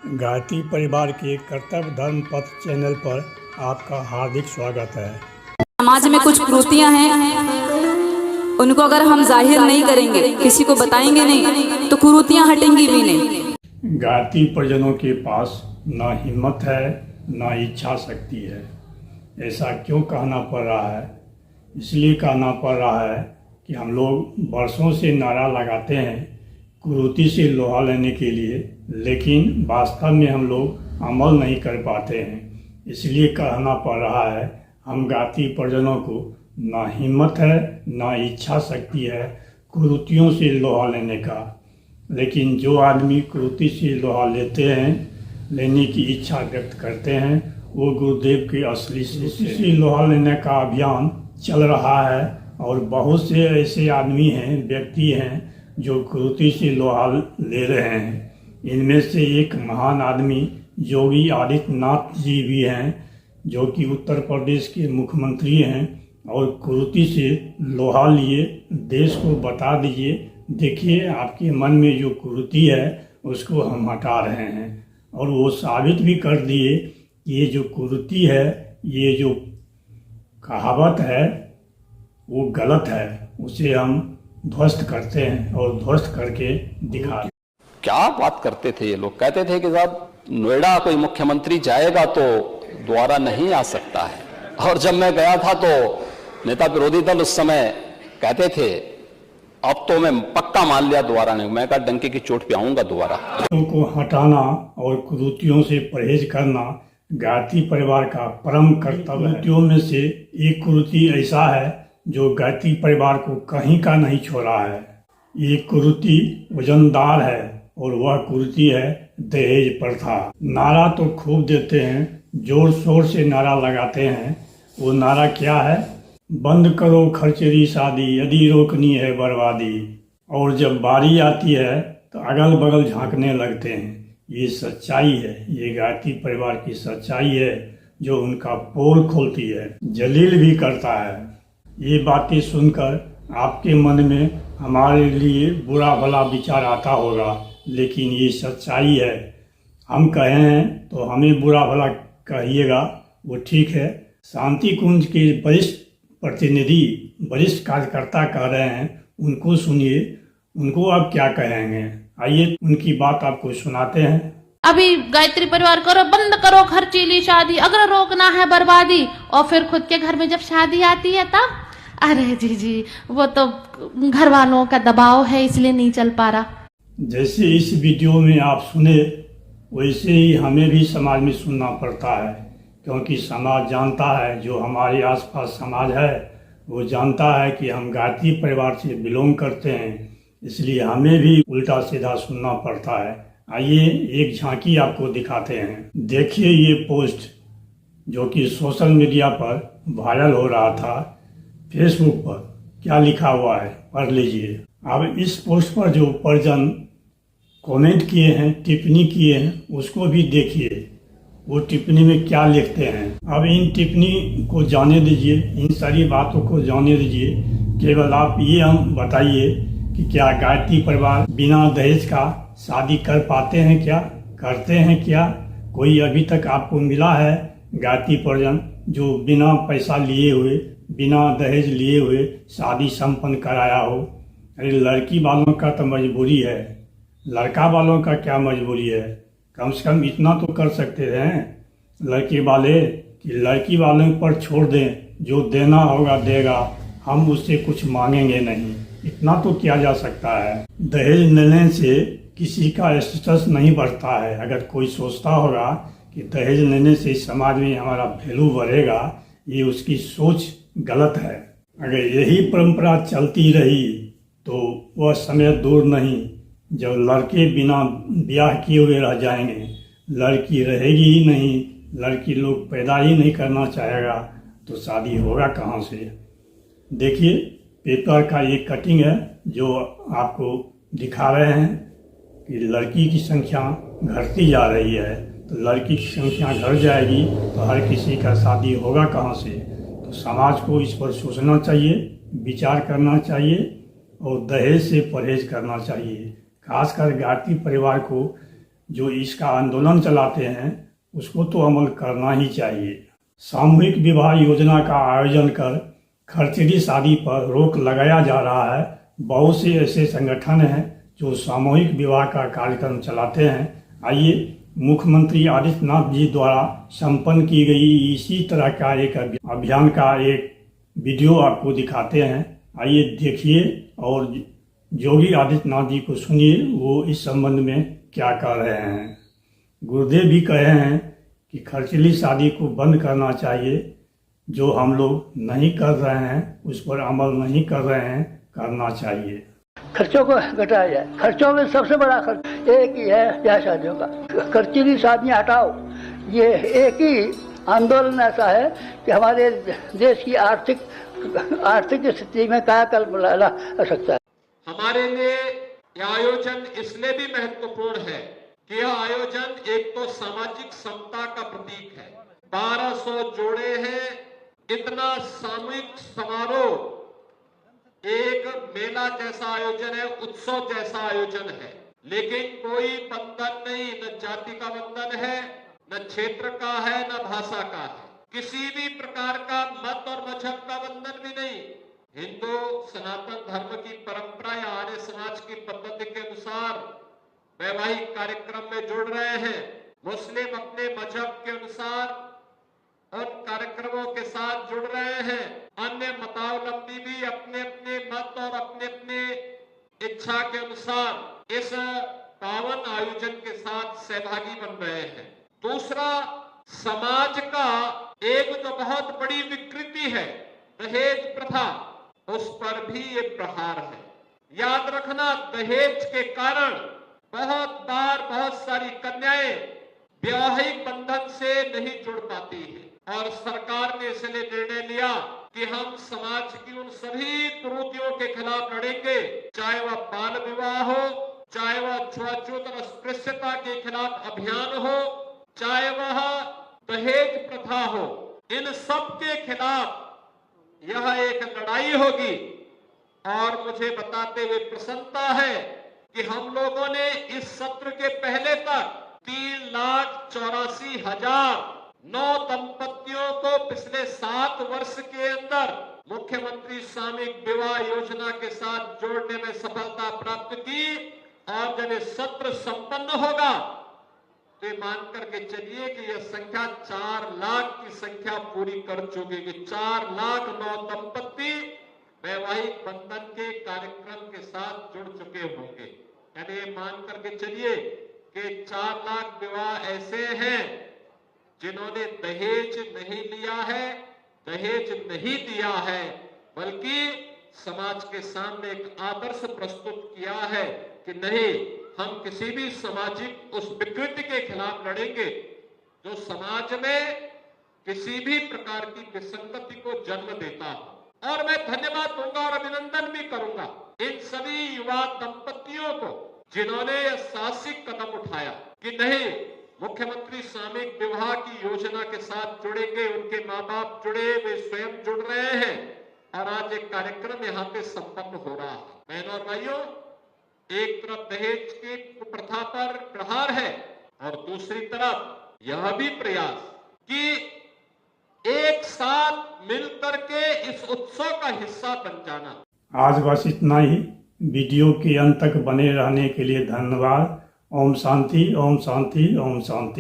गायत्री परिवार के कर्तव्य धर्म पथ चैनल पर आपका हार्दिक स्वागत है। समाज में कुछ कुरीतियां हैं, उनको अगर हम जाहिर नहीं करेंगे, किसी को बताएंगे नहीं, तो कुरीतियां हटेंगी भी नहीं। गायत्री परिजनों के पास न हिम्मत है न इच्छा शक्ति है। ऐसा क्यों कहना पड़ रहा है? इसलिए कहना पड़ रहा है कि हम लोग वर्षों से नारा लगाते हैं कुरीति से लोहा लेने के लिए, लेकिन वास्तव में हम लोग अमल नहीं कर पाते हैं। इसलिए कहना पड़ रहा है हम गायत्री परिजनों को ना हिम्मत है ना इच्छा शक्ति है कुरीतियों से लोहा लेने का। लेकिन जो आदमी कुरीति से लोहा लेते हैं, लेने की इच्छा व्यक्त करते हैं, वो गुरुदेव के असली शिष्य से लोहा लेने का अभियान चल रहा है। और बहुत से ऐसे आदमी हैं, व्यक्ति हैं जो कुरीति से लोहा ले रहे हैं। इनमें से एक महान आदमी योगी आदित्यनाथ जी भी हैं, जो कि उत्तर प्रदेश के मुख्यमंत्री हैं। और कुरीति से लोहा लिए देश को बता दीजिए, देखिए आपके मन में जो कुरीति है उसको हम हटा रहे हैं। और वो साबित भी कर दिए कि ये जो कुरीति है, ये जो कहावत है वो गलत है, उसे हम ध्वस्त करते हैं और ध्वस्त करके दिखाते। क्या बात करते थे ये लोग? कहते थे कि साहब नोएडा कोई मुख्यमंत्री जाएगा तो दोबारा नहीं आ सकता है। और जब मैं गया था तो नेता विरोधी दल उस समय कहते थे अब तो मैं पक्का मान लिया दोबारा नहीं। मैं कहा डंके की चोट पे आऊंगा दोबारा। को हटाना और कुरीतियों से परहेज करना गायत्री परिवार का परम कर्तव्य है। कुरीतियों में से एक कुरीति ऐसा है जो गायत्री परिवार को कहीं का नहीं छोड़ा है। ये कुरीति वजनदार है और वह कुरीति है दहेज प्रथा। नारा तो खूब देते हैं, जोर शोर से नारा लगाते हैं। वो नारा क्या है? बंद करो खर्चेरी शादी, यदि रोकनी है बर्बादी। और जब बारी आती है तो अगल बगल झांकने लगते हैं। ये सच्चाई है, ये गायत्री परिवार की सच्चाई है जो उनका पोल खोलती है, जलील भी करता है। ये बातें सुनकर आपके मन में हमारे लिए बुरा भला विचार आता होगा, लेकिन ये सच्चाई है। हम कहे हैं तो हमें बुरा भला कहिएगा, वो ठीक है। शांति कुंज के वरिष्ठ प्रतिनिधि, वरिष्ठ कार्यकर्ता कह रहे हैं, उनको सुनिए, उनको आप क्या कहेंगे। आइए उनकी बात आपको सुनाते हैं। अभी गायत्री परिवार करो, बंद करो खर्चीली शादी, अगर रोकना है बर्बादी। और फिर खुद के घर में जब शादी आती है तब अरे जी वो तो घर वालों का दबाव है इसलिए नहीं चल पा रहा। जैसे इस वीडियो में आप सुने, वैसे ही हमें भी समाज में सुनना पड़ता है, क्योंकि समाज जानता है, जो हमारे आसपास समाज है वो जानता है कि हम गायत्री परिवार से बिलोंग करते हैं, इसलिए हमें भी उल्टा सीधा सुनना पड़ता है। आइए एक झांकी आपको दिखाते हैं। देखिए ये पोस्ट जो कि सोशल मीडिया पर वायरल हो रहा था, फेसबुक पर क्या लिखा हुआ है, पढ़ लीजिए। अब इस पोस्ट पर जो परिजन कमेंट किए हैं, टिप्पणी किए हैं, उसको भी देखिए वो टिप्पणी में क्या लिखते हैं। अब इन टिप्पणी को जाने दीजिए, इन सारी बातों को जाने दीजिए। केवल आप ये हम बताइए कि क्या गायत्री परिवार बिना दहेज का शादी कर पाते हैं? क्या करते हैं? क्या कोई अभी तक आपको मिला है गायत्री परिजन जो बिना पैसा लिए हुए, बिना दहेज लिए हुए शादी संपन्न कराया हो? अरे लड़की वालों का तो मजबूरी है, लड़का वालों का क्या मजबूरी है? कम से कम इतना तो कर सकते हैं लड़के वाले कि लड़की वालों पर छोड़ दें, जो देना होगा देगा, हम उससे कुछ मांगेंगे नहीं। इतना तो किया जा सकता है। दहेज लेने से किसी का स्टेटस नहीं बढ़ता है। अगर कोई सोचता होगा कि दहेज लेने से समाज में हमारा वैल्यू बढ़ेगा, ये उसकी सोच गलत है। अगर यही परंपरा चलती रही तो वह समय दूर नहीं जब लड़के बिना ब्याह किए हुए रह जाएंगे, लड़की रहेगी ही नहीं, लड़की लोग पैदा ही नहीं करना चाहेगा तो शादी होगा कहाँ से? देखिए पेपर का एक कटिंग है जो आपको दिखा रहे हैं कि लड़की की संख्या घटती जा रही है। तो लड़की की संख्या घट जाएगी तो हर किसी का शादी होगा कहाँ से? तो समाज को इस पर सोचना चाहिए, विचार करना चाहिए और दहेज से परहेज करना चाहिए। खासकर गायत्री परिवार को जो इसका आंदोलन चलाते हैं उसको तो अमल करना ही चाहिए। सामूहिक विवाह योजना का आयोजन कर खर्चीली शादी पर रोक लगाया जा रहा है। बहुत से ऐसे संगठन हैं जो सामूहिक विवाह का कार्यक्रम चलाते हैं। आइए मुख्यमंत्री आदित्यनाथ जी द्वारा संपन्न की गई इसी तरह का एक अभियान का एक वीडियो आपको दिखाते हैं। आइए देखिए और योगी आदित्यनाथ जी को सुनिए, वो इस संबंध में क्या कह रहे हैं। गुरुदेव भी कहे हैं कि खर्चीली शादी को बंद करना चाहिए। जो हम लोग नहीं कर रहे हैं उस पर अमल नहीं कर रहे हैं, करना चाहिए। खर्चों को घटाया जाए। खर्चों में सबसे बड़ा खर्च एक ही है ब्याह शादियों का। खर्चीली शादियां हटाओ। ये एक ही आंदोलन ऐसा है कि हमारे देश की आर्थिक स्थिति में कायाकल्प ला सकता है। हमारे लिए यह आयोजन इसलिए भी महत्वपूर्ण है कि यह आयोजन एक तो सामाजिक समता का प्रतीक है। 1200 जोड़े हैं। इतना सामूहिक समारोह एक मेला जैसा आयोजन है, उत्सव जैसा आयोजन है। लेकिन कोई बंधन नहीं, न जाति का बंधन है, न क्षेत्र का है, न भाषा का है, किसी भी प्रकार का मत और मजहब का बंधन भी नहीं। हिंदू सनातन धर्म की परंपरा या आर्य समाज की पद्धति के अनुसार वैवाहिक कार्यक्रम में जुड़ रहे हैं। मुस्लिम अपने मजहब के अनुसार उन कार्यक्रमों के साथ जुड़ रहे हैं। अन्य मतावलंबी भी अपने अपने मत और अपने अपने इच्छा के अनुसार इस पावन आयोजन के साथ सहभागी बन रहे हैं। दूसरा, समाज का एक जो बहुत बड़ी विकृति है दहेज प्रथा, उस पर भी ये प्रहार है। याद रखना, दहेज के कारण बहुत बार बहुत सारी कन्याएं वैवाहिक बंधन से नहीं जुड़ पाती है और सरकार ने इसलिए निर्णय लिया कि हम समाज की उन सभी कुरीतियों के खिलाफ लड़ेंगे, चाहे वह बाल विवाह हो, चाहे वह छुआछूत और अस्पृश्यता के खिलाफ अभियान हो, चाहे वह दहेज प्रथा हो। इन सब के खिलाफ यह एक लड़ाई होगी। और मुझे बताते हुए प्रसन्नता है कि हम लोगों ने इस सत्र के पहले तक 3,84,009 दंपतियों को पिछले 7 वर्ष के अंदर मुख्यमंत्री सामूहिक विवाह योजना के साथ जोड़ने में सफलता प्राप्त की। और जब ये सत्र संपन्न होगा तो ये मान करके चलिए कि यह संख्या 4 लाख की संख्या पूरी कर चुकी है। 4,09,000 दंपति वैवाहिक बंधन के कार्यक्रम के साथ जुड़ चुके होंगे। यानी ये मान करके चलिए कि 4 लाख विवाह ऐसे हैं जिन्होंने दहेज नहीं लिया है, दहेज नहीं दिया है, बल्कि समाज के सामने एक आदर्श प्रस्तुत किया है कि नहीं, हम किसी भी सामाजिक उस विकृति के खिलाफ लड़ेंगे जो समाज में किसी भी प्रकार की विसंगति को जन्म देता हो। और मैं धन्यवाद दूंगा और अभिनंदन भी करूंगा इन सभी युवा दंपतियों को जिन्होंने यह साहसिक कदम उठाया कि नहीं, मुख्यमंत्री सामूहिक विवाह की योजना के साथ जुड़ेंगे। उनके माँ बाप जुड़े, वे स्वयं जुड़ रहे हैं और आज एक कार्यक्रम यहाँ पे संपन्न हो रहा है। बहनों और भाइयों, एक तरफ दहेज की प्रथा पर प्रहार है और दूसरी तरफ यह भी प्रयास कि एक साथ मिलकर के इस उत्सव का हिस्सा बन जाना। आज बस इतना ही। वीडियो के अंत तक बने रहने के लिए धन्यवाद। ओम शांति, ओम शांति, ओम शांति।